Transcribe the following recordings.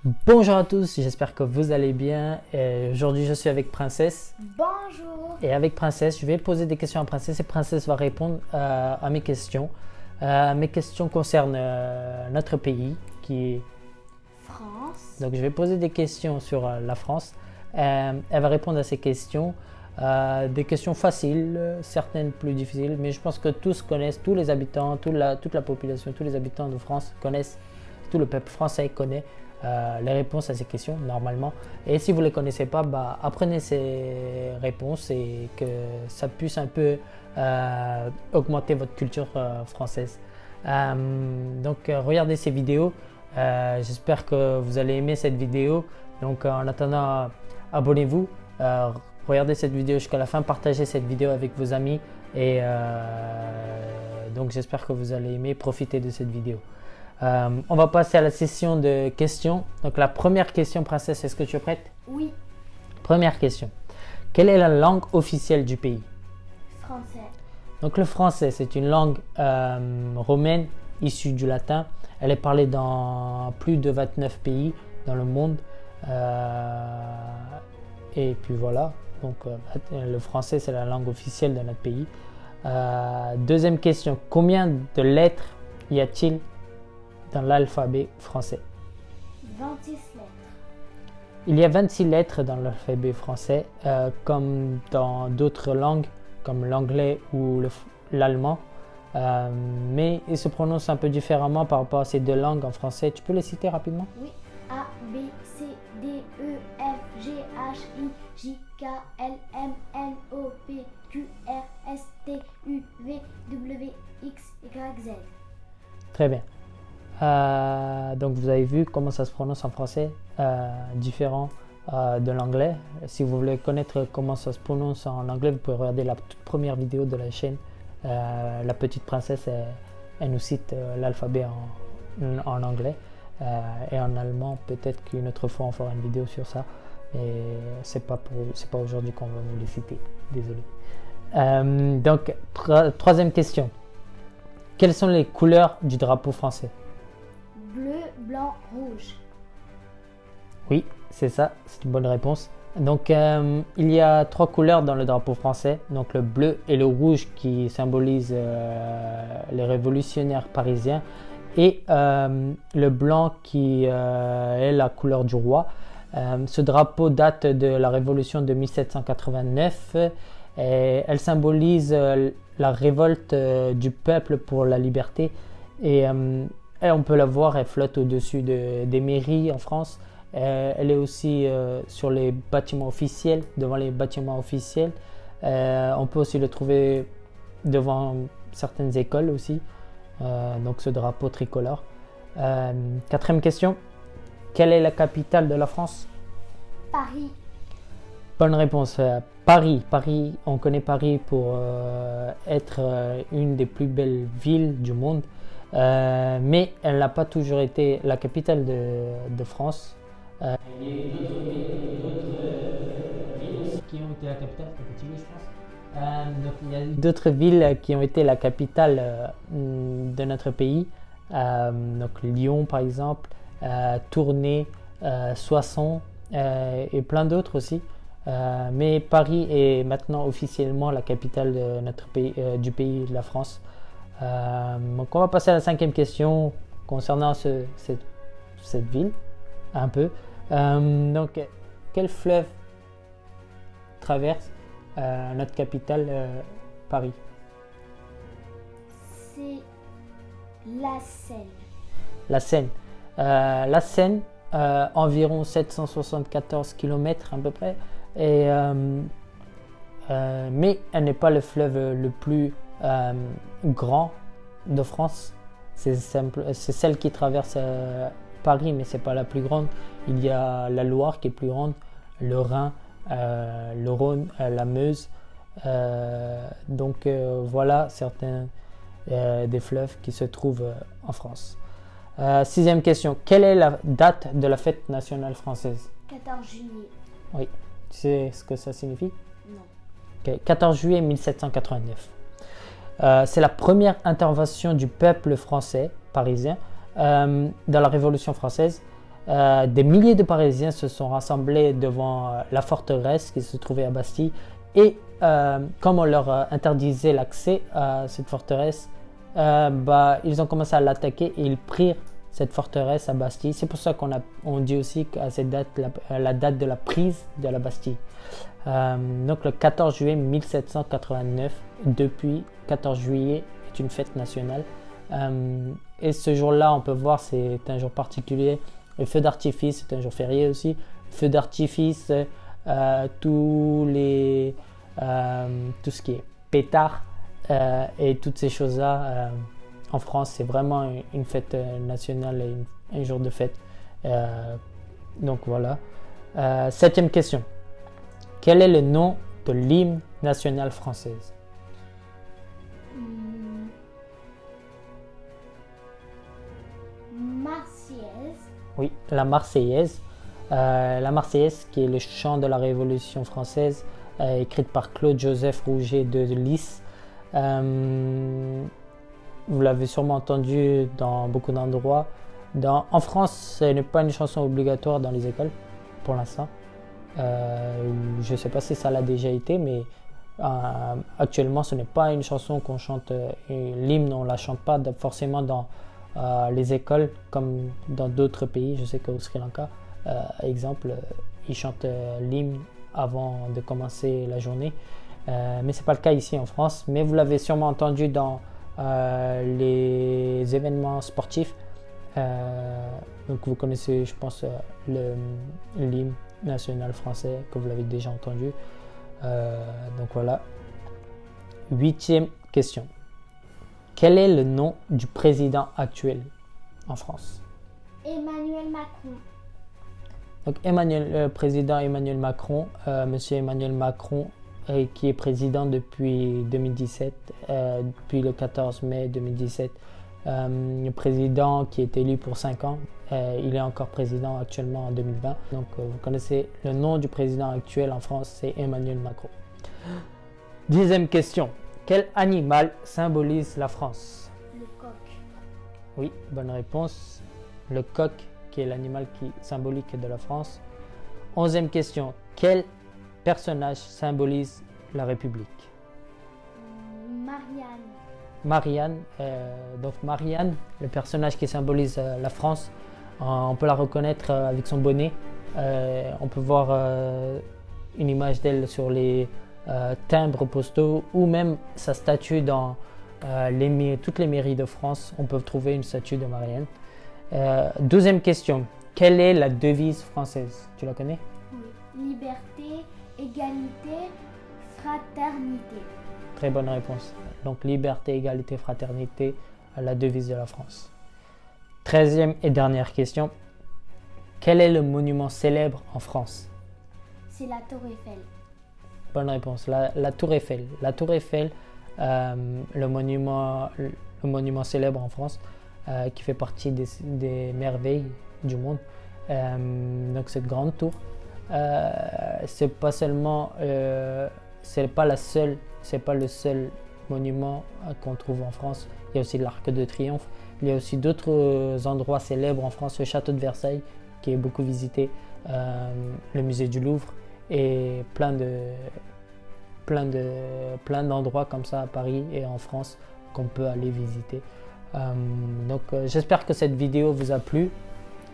Bonjour à tous, j'espère que vous allez bien. Aujourd'hui, je suis avec Princesse. Bonjour. Et avec Princesse, je vais poser des questions à Princesse et Princesse va répondre à mes questions. Mes questions concernent notre pays qui est... France. Donc, je vais poser des questions sur la France. Elle va répondre à ces questions. Des questions faciles, certaines plus difficiles, mais je pense que tous connaissent, tous les habitants, toute la population, tous les habitants de France connaissent, tout le peuple français connaît les réponses à ces questions normalement. Et si vous ne les connaissez pas, apprenez ces réponses et que ça puisse un peu augmenter votre culture française. Regardez ces vidéos. J'espère que vous allez aimer cette vidéo. Donc en attendant, abonnez-vous. Regardez cette vidéo jusqu'à la fin, partagez cette vidéo avec vos amis et donc j'espère que vous allez aimer, profiter de cette vidéo. On va passer à la session de questions. Donc la première question, Princesse, est-ce que tu es prête? Oui. Première question. Quelle est la langue officielle du pays? Français. Donc le français, c'est une langue romaine issue du latin. Elle est parlée dans plus de 29 pays dans le monde. Et puis voilà. Donc le français, c'est la langue officielle de notre pays. Deuxième question. Combien de lettres y a-t-il dans l'alphabet français? 26 lettres. Il y a 26 lettres dans l'alphabet français, comme dans d'autres langues, comme l'anglais ou l'allemand. Mais ils se prononcent un peu différemment par rapport à ces deux langues en français. Tu peux les citer rapidement? Oui. A, B, C, D, E, F, G, H, I, J, K, L, M, N, O, P, Q, R, S, T, U, V, W, X, Y, Z. Très bien. Donc vous avez vu comment ça se prononce en français, différent de l'anglais. Si vous voulez connaître comment ça se prononce en anglais, vous pouvez regarder la toute première vidéo de la chaîne. La petite princesse, elle nous cite l'alphabet en anglais et en allemand. Peut-être qu'une autre fois on fera une vidéo sur ça, mais c'est pas aujourd'hui qu'on va nous les citer. Désolé. Donc troisième question. Quelles sont les couleurs du drapeau français? Bleu, blanc, rouge. Oui, c'est ça, c'est une bonne réponse. Donc, il y a trois couleurs dans le drapeau français. Donc, le bleu et le rouge qui symbolisent les révolutionnaires parisiens. Et le blanc qui est la couleur du roi. Ce drapeau date de la révolution de 1789. Et elle symbolise la révolte du peuple pour la liberté. Et on peut la voir, elle flotte au-dessus des mairies en France. Elle est aussi sur les bâtiments officiels, devant les bâtiments officiels. On peut aussi le trouver devant certaines écoles aussi. Donc ce drapeau tricolore. Quatrième question. Quelle est la capitale de la France? Paris. Bonne réponse. Paris. Paris, on connaît Paris pour être une des plus belles villes du monde. Mais elle n'a pas toujours été la capitale de France. Il y a d'autres villes qui ont été la capitale, je pense. Donc, il y a d'autres villes qui ont été la capitale de notre pays. Donc Lyon par exemple, Tournai, Soissons et plein d'autres aussi. Mais Paris est maintenant officiellement la capitale de notre pays, du pays de la France. Donc on va passer à la cinquième question concernant cette ville, un peu. Donc, quel fleuve traverse notre capitale, Paris? C'est la Seine. La Seine. La Seine, environ 774 km à peu près. Mais elle n'est pas le fleuve le plus grand de France. C'est celle qui traverse Paris, mais c'est pas la plus grande. Il y a la Loire qui est plus grande, le Rhin, le Rhône, la Meuse. Voilà certains des fleuves qui se trouvent en France. Sixième question. Quelle est la date de la fête nationale française? 14 juillet. Oui. Tu sais ce que ça signifie? Non. Okay. 14 juillet 1789. C'est la première intervention du peuple français parisien dans la Révolution française. des milliers de Parisiens se sont rassemblés devant la forteresse qui se trouvait à Bastille. Et comme on leur interdisait l'accès à cette forteresse, ils ont commencé à l'attaquer et ils prirent cette forteresse à Bastille. C'est pour ça qu'on dit aussi qu'à cette date, la date de la prise de la Bastille. Donc le 14 juillet 1789, depuis 14 juillet est une fête nationale. Et ce jour-là, on peut voir, c'est un jour particulier. Le feu d'artifice, c'est un jour férié aussi. Feu d'artifice, tout ce qui est pétard et toutes ces choses-là. En France, c'est vraiment une fête nationale et un jour de fête. Donc voilà. 7e question. Quel est le nom de l'hymne national française? Marseillaise. Oui, la Marseillaise. La Marseillaise, qui est le chant de la Révolution française, écrite par Claude-Joseph Rouget de Lys. Vous l'avez sûrement entendu dans beaucoup d'endroits. En France, ce n'est pas une chanson obligatoire dans les écoles, pour l'instant. Je ne sais pas si ça l'a déjà été, mais actuellement, ce n'est pas une chanson qu'on chante. L'hymne, on ne la chante pas forcément dans les écoles, comme dans d'autres pays. Je sais qu'au Sri Lanka, exemple, ils chantent l'hymne avant de commencer la journée. Mais ce n'est pas le cas ici en France. Mais vous l'avez sûrement entendu dans les événements sportifs. Donc vous connaissez, je pense, l'hymne national français, que vous l'avez déjà entendu. Donc voilà. 8e question. Quel est le nom du président actuel en France? Emmanuel Macron. Donc président Emmanuel Macron, monsieur Emmanuel Macron, qui est président depuis 2017, depuis le 14 mai 2017. Le président qui est élu pour 5 ans, il est encore président actuellement en 2020. Donc vous connaissez le nom du président actuel en France, c'est Emmanuel Macron. 10e question. Quel animal symbolise la France? Le coq. Oui, bonne réponse. Le coq, qui est l'animal symbolique de la France. 11e question. Quel personnage symbolise la République? Marianne. Donc Marianne, le personnage qui symbolise la France, on peut la reconnaître avec son bonnet. On peut voir une image d'elle sur les timbres postaux ou même sa statue dans toutes les mairies de France. On peut trouver une statue de Marianne. 12e question. Quelle est la devise française? Tu la connais? Oui. Liberté, égalité, fraternité. Très bonne réponse. Donc liberté, égalité, fraternité, la devise de la France. 13e et dernière question. Quel est le monument célèbre en France? C'est la Tour Eiffel. Bonne réponse. La Tour Eiffel. La Tour Eiffel, le monument célèbre en France, qui fait partie des merveilles du monde. Donc cette grande tour, c'est pas seulement, c'est pas le seul monument qu'on trouve en France. Il y a aussi l'Arc de Triomphe. Il y a aussi d'autres endroits célèbres en France, le château de Versailles qui est beaucoup visité, le musée du Louvre et plein d'endroits comme ça à Paris et en France qu'on peut aller visiter. Donc j'espère que cette vidéo vous a plu,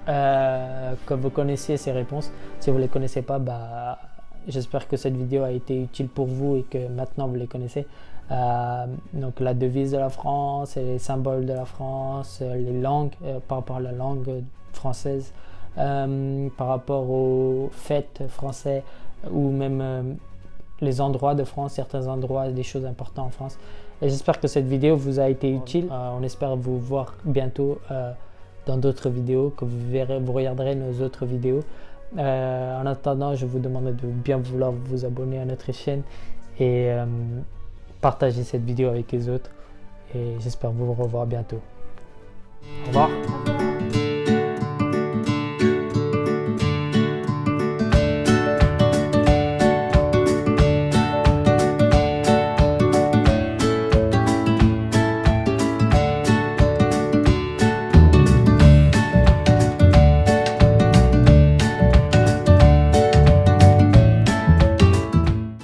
que vous connaissiez ces réponses. Si vous ne les connaissez pas, j'espère que cette vidéo a été utile pour vous et que maintenant vous les connaissez. Donc la devise de la France, les symboles de la France, les langues, par rapport à la langue française, par rapport aux fêtes françaises ou même les endroits de France, certains endroits, des choses importantes en France. Et j'espère que cette vidéo vous a été utile. On espère vous voir bientôt dans d'autres vidéos, que vous regarderez nos autres vidéos. En attendant, je vous demande de bien vouloir vous abonner à notre chaîne et partager cette vidéo avec les autres. Et j'espère vous revoir bientôt. Au revoir.